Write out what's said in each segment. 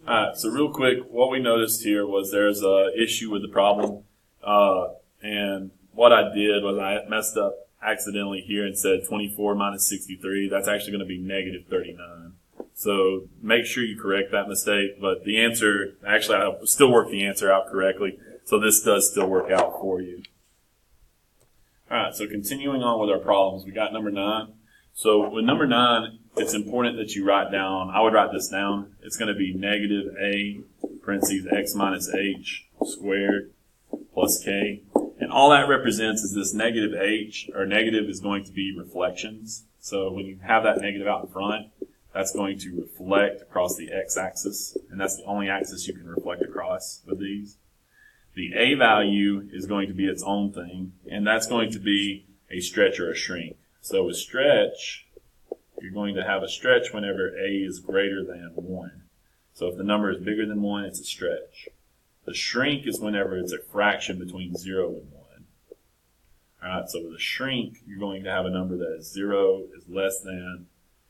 Alright, so real quick, what we noticed here was there's a issue with the problem, and what I did was I messed up accidentally here and said 24 minus 63. That's actually going to be negative 39. So make sure you correct that mistake, but the answer, actually I still worked the answer out correctly, so this does still work out for you. Alright, so continuing on with our problems, we got number 9. So with number 9, it's important that you write down, I would write this down, it's going to be negative a parentheses x minus h squared plus k. And all that represents is this negative h, or negative is going to be reflections. So when you have that negative out in front, that's going to reflect across the x-axis, and that's the only axis you can reflect across with these. The a value is going to be its own thing, and that's going to be a stretch or a shrink. So with stretch, you're going to have a stretch whenever a is greater than 1. So if the number is bigger than 1, it's a stretch. The shrink is whenever it's a fraction between 0 and 1. Alright, so with a shrink, you're going to have a number that is 0 is less than,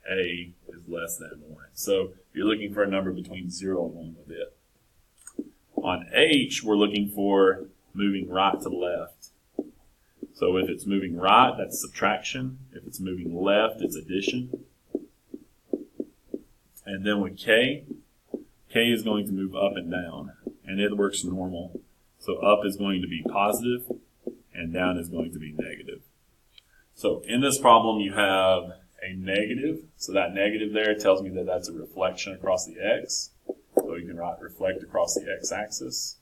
a is less than 1. So you're looking for a number between 0 and 1 with it. On h, we're looking for moving right to left. So if it's moving right, that's subtraction. If it's moving left, it's addition. And then with k is going to move up and down, and it works normal. So up is going to be positive, and down is going to be negative. So in this problem, you have a negative. So that negative there tells me that that's a reflection across the x. So you can write reflect across the x-axis.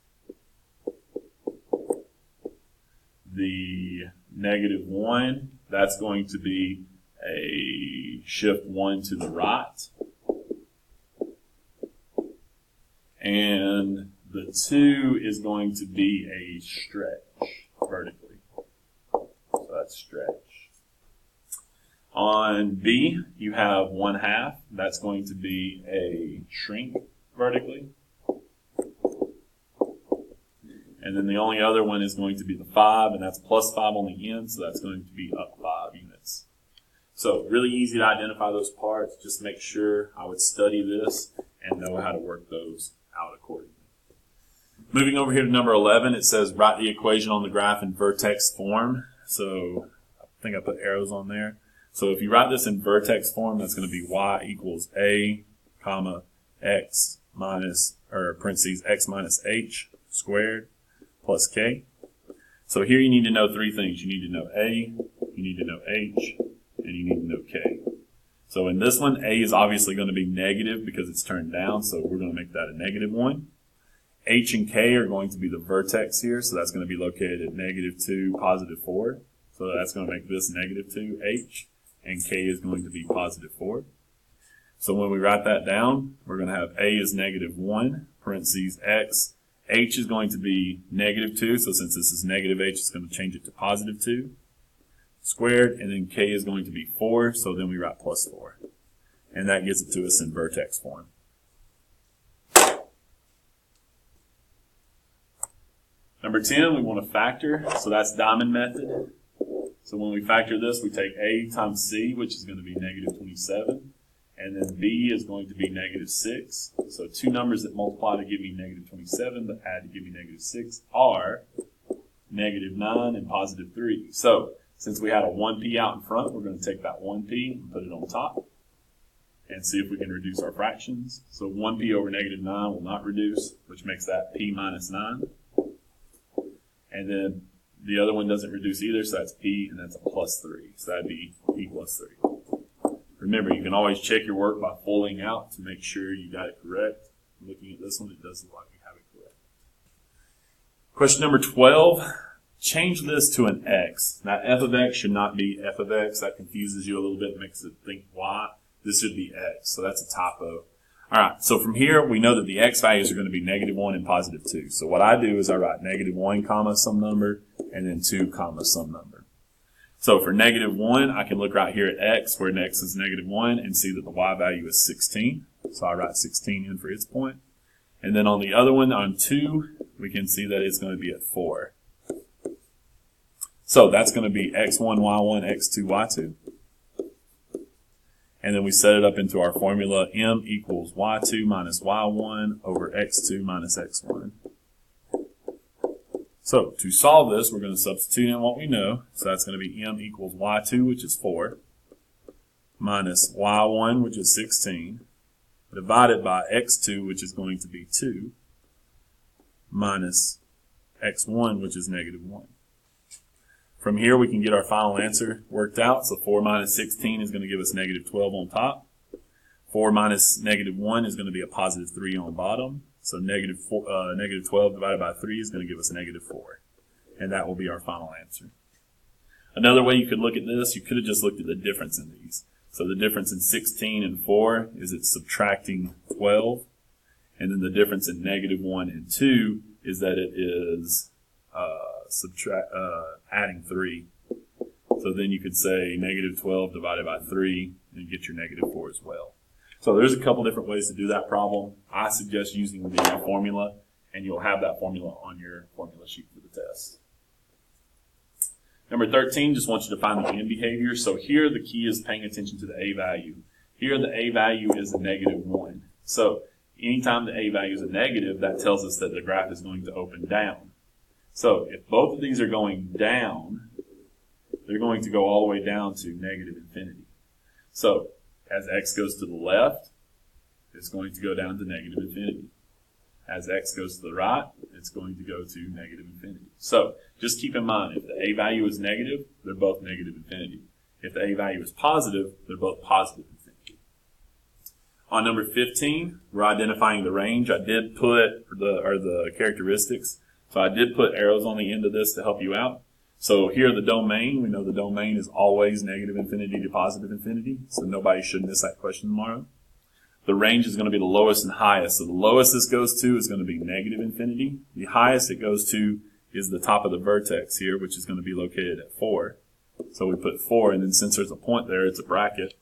The negative 1, that's going to be a shift 1 to the right. And the 2 is going to be a stretch vertically. So that's stretch. On B, you have 1/2. That's going to be a shrink vertically. And then the only other one is going to be the 5, and that's plus 5 on the end, so that's going to be up 5 units. So really easy to identify those parts. Just make sure I would study this and know how to work those out accordingly. Moving over here to number 11, it says write the equation on the graph in vertex form. So I think I put arrows on there. So if you write this in vertex form, that's going to be y equals a, comma, x minus, or parentheses, x minus h squared plus k. So here you need to know 3 things. You need to know a, you need to know h, and you need to know k. So in this one, a is obviously going to be negative because it's turned down, so we're going to make that a negative 1. H and k are going to be the vertex here, so that's going to be located at negative 2, positive 4. So that's going to make this negative 2, h, and k is going to be positive 4. So when we write that down, we're going to have a is negative 1, parentheses x. H is going to be negative 2, so since this is negative h, it's going to change it to positive 2 squared, and then k is going to be 4, so then we write plus 4. And that gets it to us in vertex form. Number 10, we want to factor, so that's diamond method. So when we factor this, we take a times c, which is going to be negative 27. And then b is going to be negative 6. So 2 numbers that multiply to give me negative 27, but add to give me negative 6 are negative 9 and positive 3. So since we had a 1p out in front, we're going to take that 1p and put it on top and see if we can reduce our fractions. So 1p over negative 9 will not reduce, which makes that p minus 9. And then the other one doesn't reduce either, so that's p, and that's a plus 3. So that'd be p plus 3. Remember, you can always check your work by fulling out to make sure you got it correct. Looking at this one, it does look like we have it correct. Question number 12, change this to an x. Now, f of x should not be f of x. That confuses you a little bit, makes it think y. This should be x, so that's a typo. All right, so from here, we know that the x values are going to be negative 1 and positive 2. So what I do is I write negative 1 comma some number, and then 2 comma some number. So for negative 1, I can look right here at x, where x is negative 1, and see that the y value is 16. So I write 16 in for its point. And then on the other one, on 2, we can see that it's going to be at 4. So that's going to be x1, y1, x2, y2. And then we set it up into our formula, m equals y2 minus y1 over x2 minus x1. So to solve this, we're going to substitute in what we know. So that's going to be m equals y2, which is 4, minus y1, which is 16, divided by x2, which is going to be 2, minus x1, which is negative 1. From here, we can get our final answer worked out. So 4 minus 16 is going to give us negative 12 on top. 4 minus negative 1 is going to be a positive 3 on bottom. So negative 12 divided by 3 is going to give us negative 4. And that will be our final answer. Another way you could look at this, you could have just looked at the difference in these. So the difference in 16 and 4 is it's subtracting 12. And then the difference in negative 1 and 2 is that it is adding 3. So then you could say negative 12 divided by 3 and get your negative 4 as well. So there's a couple different ways to do that problem. I suggest using the formula, and you'll have that formula on your formula sheet for the test. Number 13, just want you to find the end behavior. So here the key is paying attention to the a value. Here the a value is a negative 1. So anytime the a value is a negative, that tells us that the graph is going to open down. So if both of these are going down, they're going to go all the way down to negative infinity. So as x goes to the left, it's going to go down to negative infinity. As x goes to the right, it's going to go to negative infinity. So just keep in mind, if the a value is negative, they're both negative infinity. If the a value is positive, they're both positive infinity. On number 15, we're identifying the range. I did put the characteristics. So I did put arrows on the end of this to help you out. So here the domain, we know the domain is always negative infinity to positive infinity. So nobody should miss that question tomorrow. The range is going to be the lowest and highest. So the lowest this goes to is going to be negative infinity. The highest it goes to is the top of the vertex here, which is going to be located at 4. So we put 4, and then since there's a point there, it's a bracket.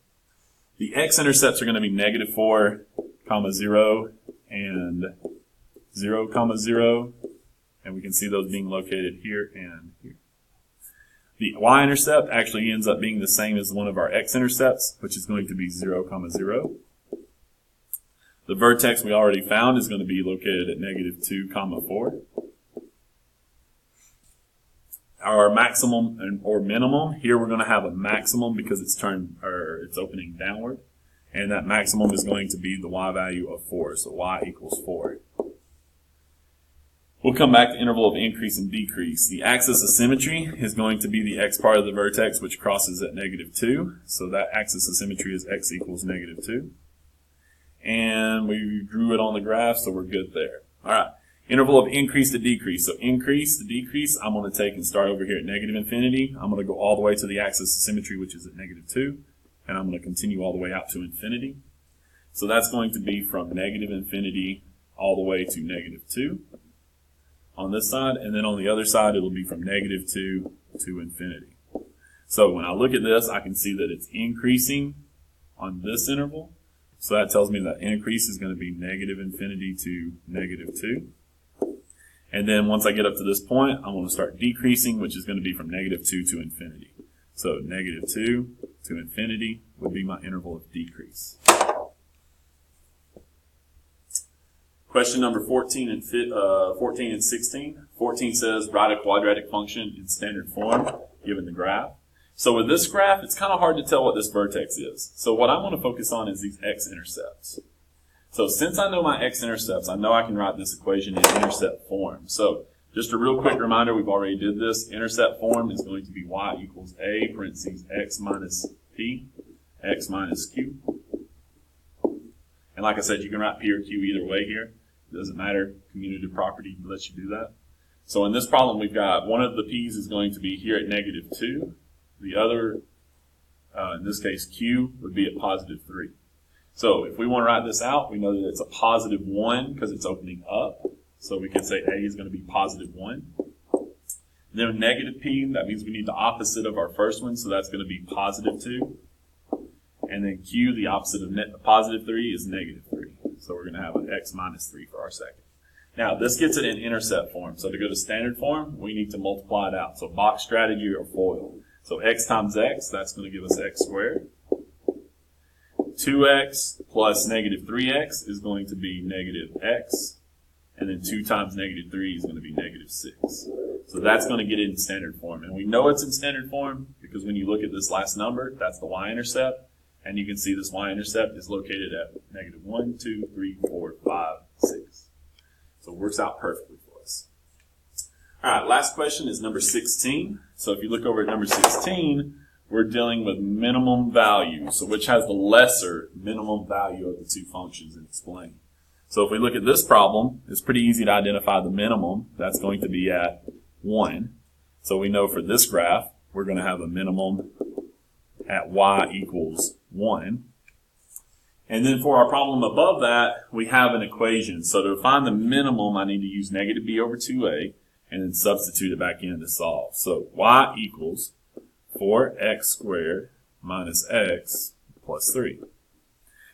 The x-intercepts are going to be negative 4, 0, and 0, 0. And we can see those being located here and here. The y-intercept actually ends up being the same as one of our x-intercepts, which is going to be 0, 0. The vertex we already found is going to be located at negative 2, 4. Our maximum or minimum, here we're going to have a maximum because it's opening downward. And that maximum is going to be the y value of 4, so y equals 4. We'll come back to interval of increase and decrease. The axis of symmetry is going to be the x part of the vertex, which crosses at negative 2. So that axis of symmetry is x equals negative 2. And we drew it on the graph, so we're good there. All right. Interval of increase to decrease. So increase to decrease, I'm going to take and start over here at negative infinity. I'm going to go all the way to the axis of symmetry, which is at negative 2. And I'm going to continue all the way out to infinity. So that's going to be from negative infinity all the way to negative 2. On this side, and then on the other side, it'll be from negative 2 to infinity. So when I look at this, I can see that it's increasing on this interval. So that tells me that increase is going to be negative infinity to negative 2. And then once I get up to this point, I'm going to start decreasing, which is going to be from negative 2 to infinity. So negative 2 to infinity would be my interval of decrease. Question number 14 and 16. 14 says, write a quadratic function in standard form given the graph. So with this graph, it's kind of hard to tell what this vertex is. So what I want to focus on is these x-intercepts. So since I know my x-intercepts, I know I can write this equation in intercept form. So just a real quick reminder, we've already did this. Intercept form is going to be y equals a, parentheses, x minus p, x minus q. And like I said, you can write p or q either way here. It doesn't matter. Commutative property lets you do that. So in this problem, we've got one of the p's is going to be here at negative 2. The other, in this case, q, would be at positive 3. So if we want to write this out, we know that it's a positive 1 because it's opening up. So we can say a is going to be positive 1. And then negative p, that means we need the opposite of our first one, so that's going to be positive 2. And then q, the opposite of positive 3, is negative 3. So we're going to have an x minus 3 for our second. Now, this gets it in intercept form. So to go to standard form, we need to multiply it out. So box strategy or FOIL. So x times x, that's going to give us x squared. 2x plus negative 3x is going to be negative x, and then 2 times negative 3 is going to be negative 6. So that's going to get it in standard form. And we know it's in standard form because when you look at this last number, that's the y-intercept, and you can see this y-intercept is located at negative 1, 2, 3, 4, 5, 6. So it works out perfectly for us. All right, last question is number 16. So if you look over at number 16, we're dealing with minimum value. So which has the lesser minimum value of the two functions and explain. So if we look at this problem, it's pretty easy to identify the minimum. That's going to be at 1. So we know for this graph, we're going to have a minimum at y equals 1. And then for our problem above that, we have an equation. So to find the minimum, I need to use negative b over 2a and then substitute it back in to solve. So y equals 4x squared minus x plus 3.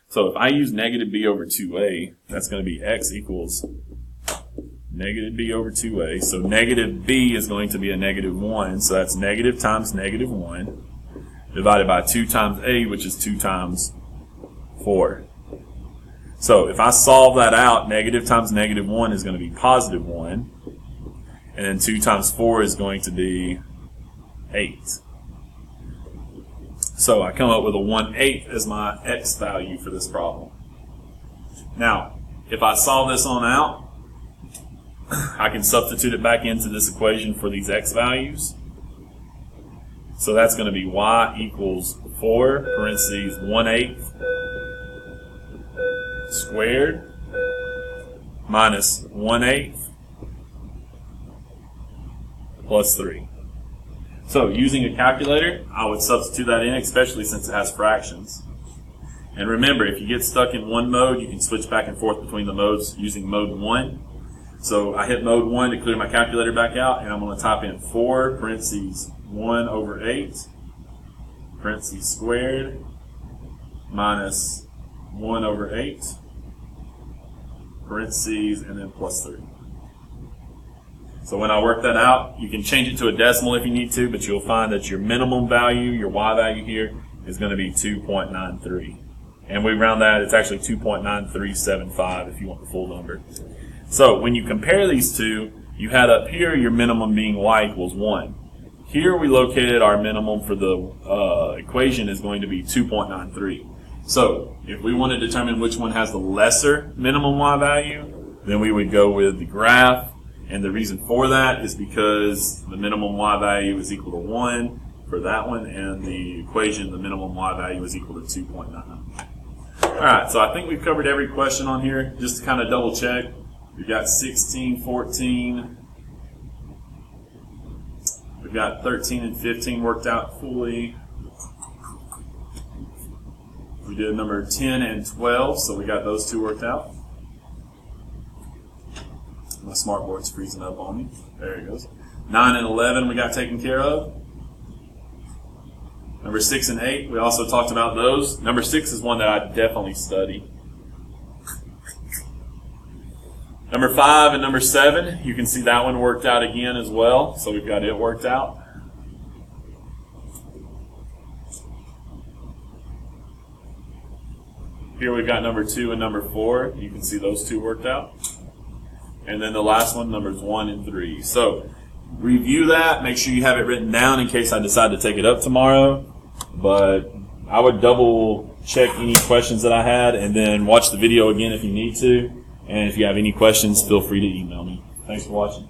So if I use negative b over 2a, that's going to be x equals negative b over 2a. So negative b is going to be a negative 1. So that's negative times negative 1 divided by 2 times a, which is 2 times 4. So if I solve that out, negative times negative 1 is going to be positive 1. And then 2 times 4 is going to be 8. So I come up with a 1/8 as my x value for this problem. Now, if I solve this on out, I can substitute it back into this equation for these x values. So that's going to be y equals 4, parentheses, 1/8 squared minus 1/8 plus 3. So using a calculator, I would substitute that in, especially since it has fractions. And remember, if you get stuck in one mode, you can switch back and forth between the modes using mode 1. So I hit mode 1 to clear my calculator back out, and I'm going to type in 4, parentheses, 1 over 8, parentheses squared, minus 1 over 8, parentheses, and then plus 3. So when I work that out, you can change it to a decimal if you need to, but you'll find that your minimum value, your y value here, is going to be 2.93. And we round that, it's actually 2.9375 if you want the full number. So when you compare these two, you had up here your minimum being y equals 1. Here we located our minimum for the equation is going to be 2.93. So if we want to determine which one has the lesser minimum y value, then we would go with the graph. And the reason for that is because the minimum y value is equal to 1 for that one, and the equation, the minimum y value, is equal to 2.9. All right, so I think we've covered every question on here. Just to kind of double check, we've got 16, 14. We've got 13 and 15 worked out fully. We did number 10 and 12, so we got those two worked out. My smart board's freezing up on me. There it goes. 9 and 11 we got taken care of. Number 6 and 8, we also talked about those. Number 6 is one that I definitely study. Number 5 and number 7, you can see that one worked out again as well. So we've got it worked out. Here we've got number 2 and number 4. You can see those two worked out. And then the last one, numbers 1 and 3. So review that. Make sure you have it written down in case I decide to take it up tomorrow. But I would double check any questions that I had and then watch the video again if you need to. And if you have any questions, feel free to email me. Thanks for watching.